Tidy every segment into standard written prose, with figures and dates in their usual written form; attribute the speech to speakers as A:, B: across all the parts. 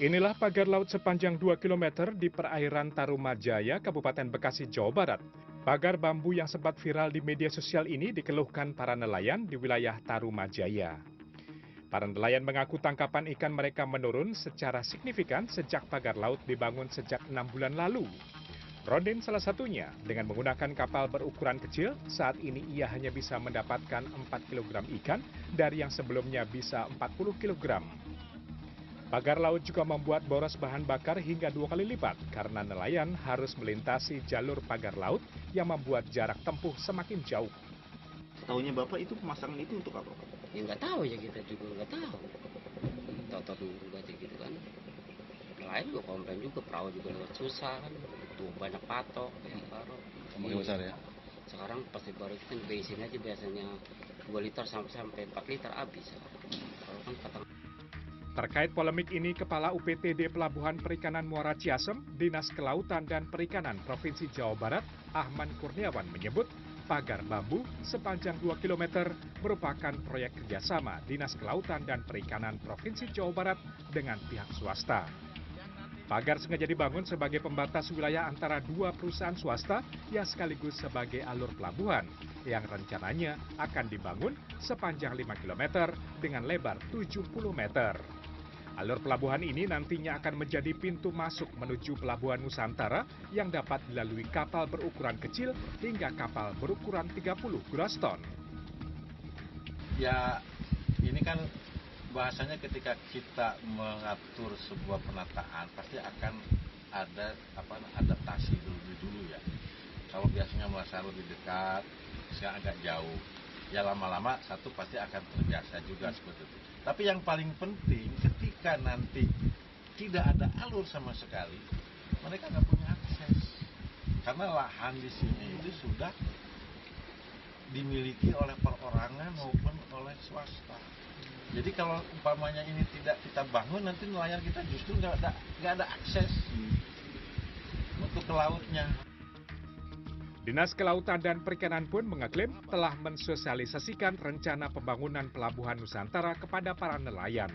A: Inilah pagar laut sepanjang 2 km di perairan Tarumajaya, Kabupaten Bekasi, Jawa Barat. Pagar bambu yang sempat viral di media sosial ini dikeluhkan para nelayan di wilayah Tarumajaya. Para nelayan mengaku tangkapan ikan mereka menurun secara signifikan sejak pagar laut dibangun sejak 6 bulan lalu. Roden salah satunya, dengan menggunakan kapal berukuran kecil, saat ini ia hanya bisa mendapatkan 4 kg ikan dari yang sebelumnya bisa 40 kg. Pagar laut juga membuat boros bahan bakar hingga 2 kali lipat karena nelayan harus melintasi jalur pagar laut yang membuat jarak tempuh semakin jauh.
B: Tahunya Bapak itu pemasangan itu untuk apa, Pak?
C: Ya nggak tahu ya, kita juga nggak tahu. Tahu-tahu juga aja gitu kan. Lain juga komplain juga, perahu juga lewat susah kan. Tuh banyak patok yang baru.
B: Semakin besar ya?
C: Sekarang pasti baru kita bensin aja biasanya 2 liter sampai 4 liter habis. Kalau kan patang.
A: Terkait polemik ini, Kepala UPTD Pelabuhan Perikanan Muara Ciasem, Dinas Kelautan dan Perikanan Provinsi Jawa Barat, Ahmad Kurniawan menyebut pagar bambu sepanjang 2 km merupakan proyek kerjasama Dinas Kelautan dan Perikanan Provinsi Jawa Barat dengan pihak swasta. Pagar sengaja dibangun sebagai pembatas wilayah antara dua perusahaan swasta yang sekaligus sebagai alur pelabuhan yang rencananya akan dibangun sepanjang 5 km dengan lebar 70 meter. Alur pelabuhan ini nantinya akan menjadi pintu masuk menuju Pelabuhan Nusantara yang dapat dilalui kapal berukuran kecil hingga kapal berukuran 30 gross ton.
D: Ya, ini kan bahasanya ketika kita mengatur sebuah penataan pasti akan ada adaptasi dulu ya. Kalau biasanya merasa lebih dekat, sekarang agak jauh. Ya lama-lama satu pasti akan terbiasa juga seperti itu. Tapi yang paling penting ketika nanti tidak ada alur sama sekali, mereka nggak punya akses. Karena lahan di sini itu sudah dimiliki oleh perorangan maupun oleh swasta. Jadi kalau umpamanya ini tidak kita bangun, nanti nelayan kita justru nggak ada akses untuk ke lautnya.
A: Dinas Kelautan dan Perikanan pun mengaklaim telah mensosialisasikan rencana pembangunan Pelabuhan Nusantara kepada para nelayan.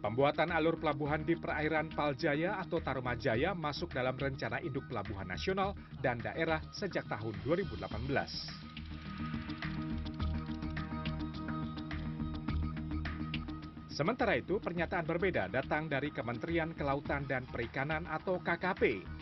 A: Pembuatan alur pelabuhan di perairan Paljaya atau Tarumajaya masuk dalam rencana induk pelabuhan nasional dan daerah sejak tahun 2018. Sementara itu, pernyataan berbeda datang dari Kementerian Kelautan dan Perikanan atau KKP.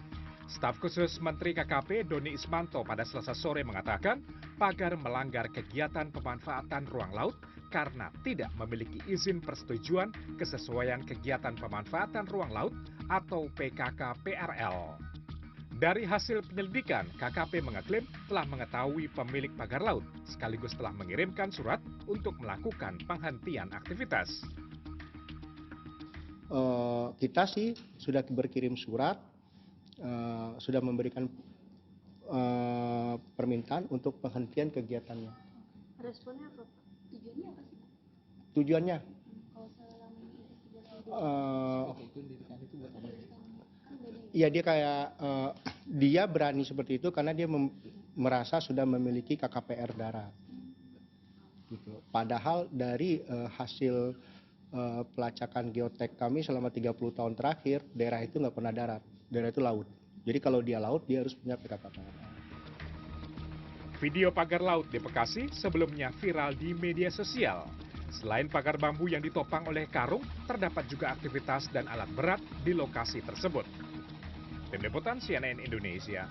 A: Staf khusus Menteri KKP Doni Ismanto pada Selasa sore mengatakan pagar melanggar kegiatan pemanfaatan ruang laut karena tidak memiliki izin persetujuan kesesuaian kegiatan pemanfaatan ruang laut atau PKK-PRL. Dari hasil penyelidikan, KKP mengaklaim telah mengetahui pemilik pagar laut, sekaligus telah mengirimkan surat untuk melakukan penghentian aktivitas.
E: Kita sih sudah berkirim surat, sudah memberikan permintaan untuk penghentian kegiatannya.
F: Responnya apa, Pak? Tujuannya apa sih, Pak?
E: Tujuannya?
F: Kalau selama
E: Iya, dia kayak dia berani seperti itu karena dia merasa sudah memiliki KKPR darat. Gitu. Padahal dari hasil pelacakan geotek kami selama 30 tahun terakhir, daerah itu nggak pernah darat, daerah itu laut. Jadi kalau dia laut, dia harus punya PKK.
A: Video pagar laut di Bekasi sebelumnya viral di media sosial. Selain pagar bambu yang ditopang oleh karung, terdapat juga aktivitas dan alat berat di lokasi tersebut. Tim Liputan CNN Indonesia.